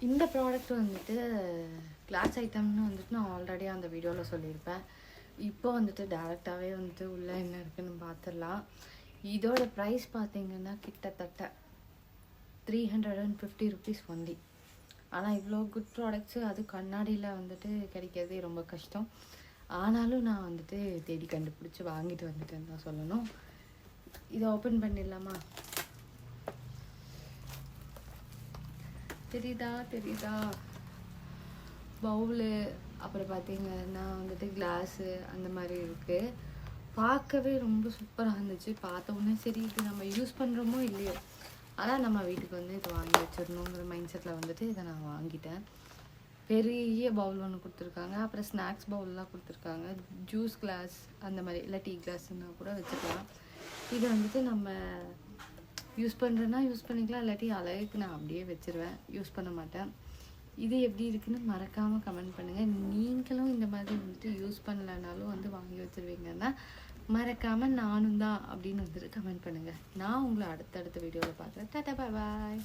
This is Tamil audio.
இந்த ப்ராடக்ட் வந்துட்டு கிளாஸ் ஐட்டம்னு வந்துட்டு நான் ஆல்ரெடி அந்த வீடியோவில் சொல்லியிருப்பேன். இப்போ வந்துட்டு டேரெக்டாகவே வந்துட்டு உள்ளே என்ன இருக்குன்னு பார்த்துடலாம். இதோட ப்ரைஸ் பார்த்தீங்கன்னா கிட்டத்தட்ட 350 ருபீஸ் ஒன்லி. ஆனால் இவ்வளோ குட் ப்ராடக்ட்ஸு அது கண்ணாடியில் வந்துட்டு கிடைக்கிறதே ரொம்ப கஷ்டம். ஆனாலும் நான் வந்துட்டு தேடி கண்டுபிடிச்சி வாங்கிட்டு வந்துட்டேன்னு தான் சொல்லணும். இதை ஓப்பன் பண்ணிடலாமா? தெரியுதா பவுலு, அப்புறம் பார்த்தீங்கன்னா வந்துட்டு கிளாஸு அந்த மாதிரி இருக்குது. பார்க்கவே ரொம்ப சூப்பராக இருந்துச்சு. பார்த்த உடனே சரி இது நம்ம யூஸ் பண்ணுறோமோ இல்லையோ, ஆனால் நம்ம வீட்டுக்கு வந்து இது வாங்கி வச்சிடணுங்கிற மைண்ட் செட்டில் வந்துட்டு இதை நான் வாங்கிட்டேன். பெரிய பவுல் ஒன்று கொடுத்துருக்காங்க, அப்புறம் ஸ்நாக்ஸ் பவுல்லாம் கொடுத்துருக்காங்க, ஜூஸ் கிளாஸ் அந்த மாதிரி, இல்லை டீ கிளாஸ்ன்னா கூட வச்சுக்கலாம். இது வந்துட்டு நம்ம யூஸ் பண்ணுறேன்னா யூஸ் பண்ணிக்கலாம், இல்லாட்டி அழகுக்கு நான் அப்படியே வச்சுருவேன், யூஸ் பண்ண மாட்டேன். இது எப்படி இருக்குன்னு மறக்காமல் கமெண்ட் பண்ணுங்கள். நீங்களும் இந்த மாதிரி வந்துட்டு யூஸ் பண்ணலைனாலும் வந்து வாங்கி வச்சுருவீங்கன்னா மறக்காமல் நானும் தான் அப்படின்னு வந்துட்டு கமெண்ட் பண்ணுங்கள். நான் உங்களை அடுத்தடுத்த வீடியோவில் பார்க்குறேன். டாடா பாய் பாய்.